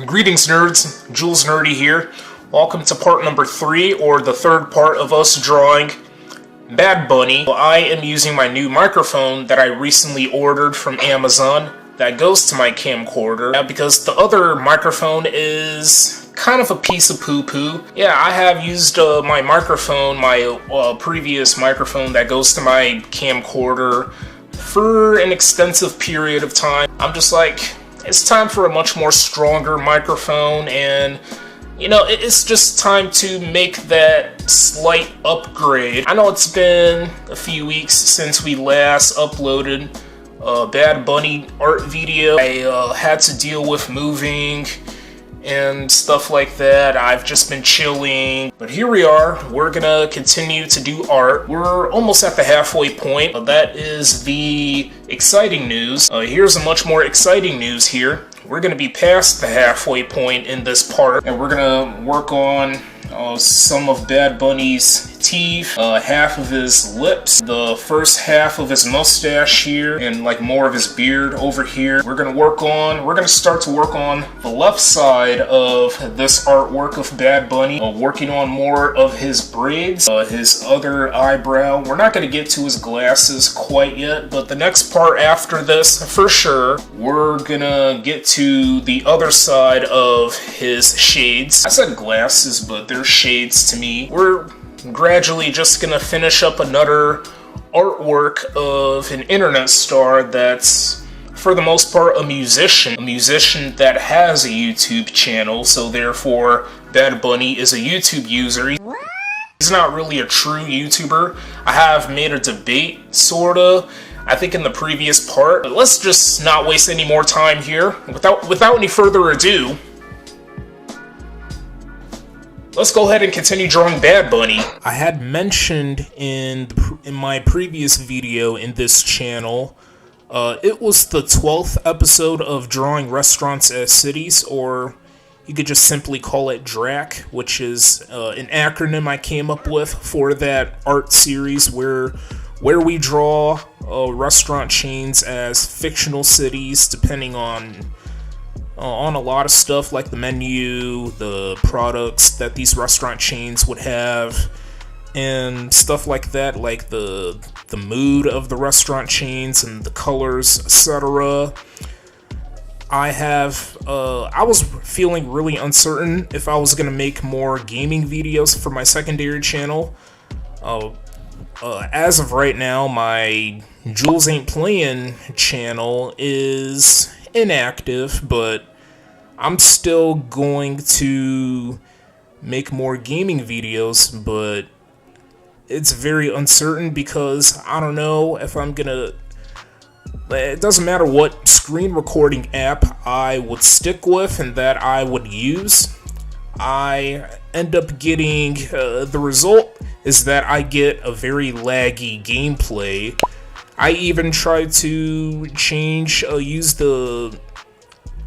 Greetings, nerds. Jules Nerdy here. Welcome to part number 3, or the third part of us drawing Bad Bunny. I am using my new microphone that I recently ordered from Amazon that goes to my camcorder because the other microphone is kind of a piece of poo-poo. Yeah, I have used my microphone, my previous microphone that goes to my camcorder for an extensive period of time. I'm just like, it's time for a much more stronger microphone, and you know, it's just time to make that slight upgrade. I know it's been a few weeks since we last uploaded a Bad Bunny art video. I had to deal with moving and stuff like that. I've just been chilling, but here we are. We're gonna continue to do art. We're almost at the halfway point. That is the exciting news. Here's a much more exciting news here. We're gonna be past the halfway point in this part, and we're gonna work on some of Bad Bunny's teeth, half of his lips, the first half of his mustache here, and like more of his beard over here. We're gonna start to work on the left side of this artwork of Bad Bunny, working on more of his braids, his other eyebrow. We're not gonna get to his glasses quite yet, but the next part after this, for sure, we're gonna get to the other side of his shades. I said glasses, but they're shades to me. We're gradually just gonna finish up another artwork of an internet star that's, for the most part, a musician that has a YouTube channel, so therefore Bad Bunny is a YouTube user. He's not really a true YouTuber. I have made a debate, sorta, I think in the previous part, but let's just not waste any more time here. Without any further ado, let's go ahead and continue drawing Bad Bunny. I had mentioned in my previous video in this channel, it was the 12th episode of Drawing Restaurants as Cities, or you could just simply call it DRAC, which is an acronym I came up with for that art series where we draw restaurant chains as fictional cities, depending on a lot of stuff like the menu, the products that these restaurant chains would have, and stuff like that, like the mood of the restaurant chains and the colors, etc. I was feeling really uncertain if I was gonna make more gaming videos for my secondary channel. As of right now, my Jules Ain't Playing channel is inactive, but I'm still going to make more gaming videos, but it's very uncertain because I don't know if I'm gonna... It doesn't matter what screen recording app I would stick with and that I would use. I end up getting... the result is that I get a very laggy gameplay. I even tried to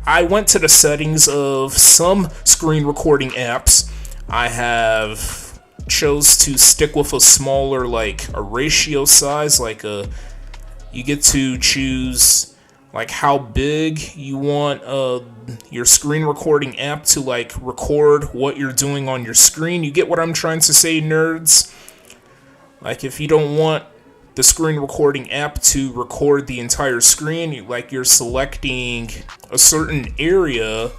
I went to the settings of some screen recording apps. I have chose to stick with a smaller, like a ratio size, like you get to choose like how big you want your screen recording app to like record what you're doing on your screen. You get what I'm trying to say, nerds? Like if you don't want the screen recording app to record the entire screen, you're selecting a certain area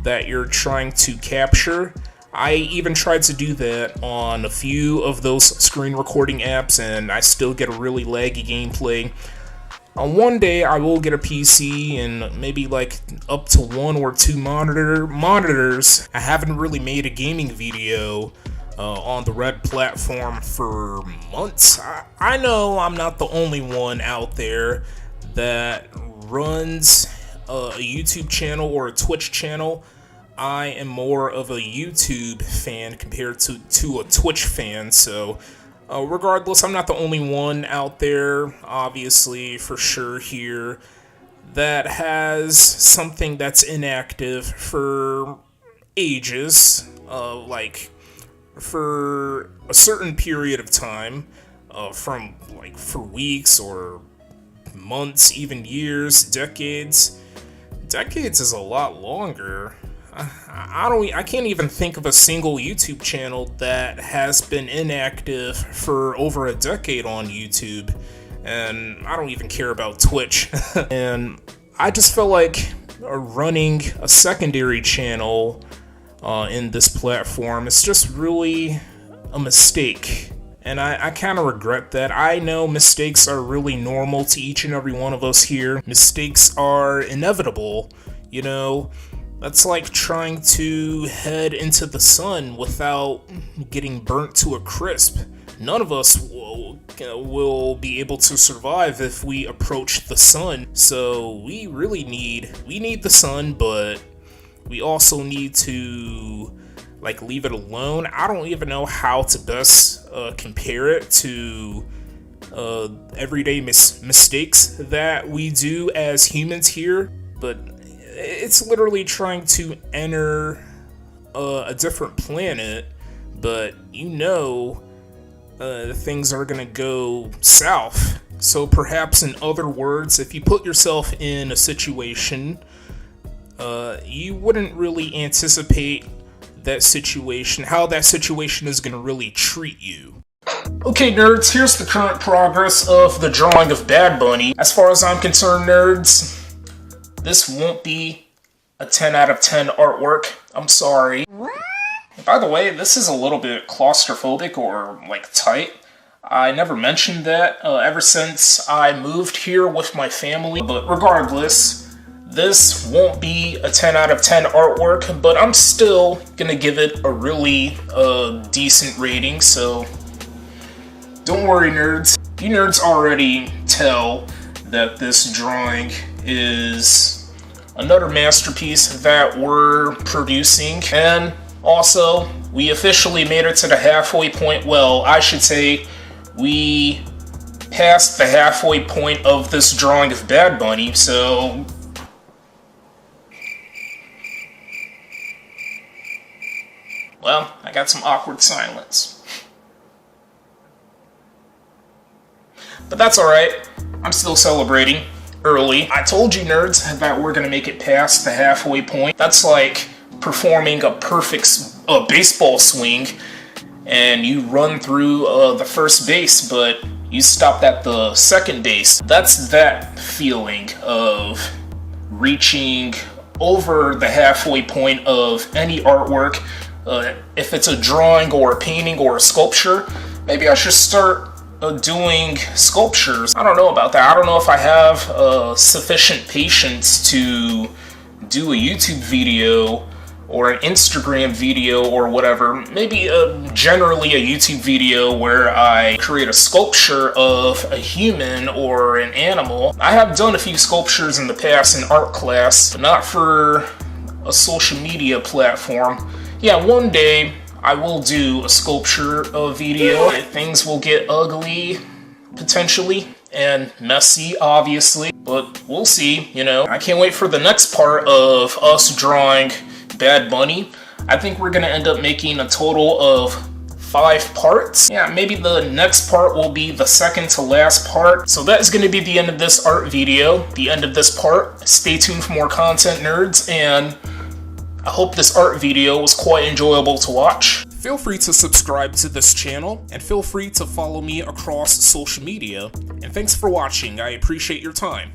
that you're trying to capture. I even tried to do that on a few of those screen recording apps, and I still get a really laggy gameplay. One day I will get a PC and maybe like up to 1 or 2 monitors. I haven't really made a gaming video on the Red platform for months. I know I'm not the only one out there that runs a YouTube channel or a Twitch channel. I am more of a YouTube fan compared to a Twitch fan, so regardless, I'm not the only one out there, obviously, for sure here, that has something that's inactive for ages, like for a certain period of time, from like for weeks or months, even years, decades. Decades is a lot longer. I can't even think of a single YouTube channel that has been inactive for over a decade on YouTube, and I don't even care about Twitch. And I just feel like running a secondary channel in this platform is just really a mistake. And I kind of regret that. I know mistakes are really normal to each and every one of us here. Mistakes are inevitable, you know? That's like trying to head into the sun without getting burnt to a crisp. None of us will be able to survive if we approach the sun. So we really need the sun, but we also need to like leave it alone. I don't even know how to best compare it to everyday mistakes that we do as humans here, but it's literally trying to enter a different planet, but things are gonna go south. So perhaps in other words, if you put yourself in a situation, you wouldn't really anticipate how that situation is gonna really treat you. Okay, nerds, here's the current progress of the drawing of Bad Bunny. As far as I'm concerned, nerds, this won't be a 10 out of 10 artwork. I'm sorry. What? By the way, this is a little bit claustrophobic or like tight. I never mentioned that ever since I moved here with my family. But regardless, this won't be a 10 out of 10 artwork, but I'm still gonna give it a really decent rating, so don't worry, nerds. You nerds already tell that this drawing is another masterpiece that we're producing, and also we officially made it to the halfway point. Well, I should say we passed the halfway point of this drawing of Bad Bunny, so well, I got some awkward silence. But that's alright. I'm still celebrating early. I told you nerds that we're gonna make it past the halfway point. That's like performing a perfect baseball swing and you run through the first base, but you stopped at the second base. That's that feeling of reaching over the halfway point of any artwork. If it's a drawing or a painting or a sculpture, maybe I should start doing sculptures. I don't know about that. I don't know if I have sufficient patience to do a YouTube video or an Instagram video or whatever. Maybe generally a YouTube video where I create a sculpture of a human or an animal. I have done a few sculptures in the past in art class, but not for a social media platform. Yeah, one day I will do a sculpture video. Things will get ugly, potentially, and messy, obviously, but we'll see, you know. I can't wait for the next part of us drawing Bad Bunny. I think we're gonna end up making a total of 5 parts. Yeah, maybe the next part will be the second to last part. So that is gonna be the end of this art video, the end of this part. Stay tuned for more content, nerds, and I hope this art video was quite enjoyable to watch. Feel free to subscribe to this channel, and feel free to follow me across social media. And thanks for watching, I appreciate your time.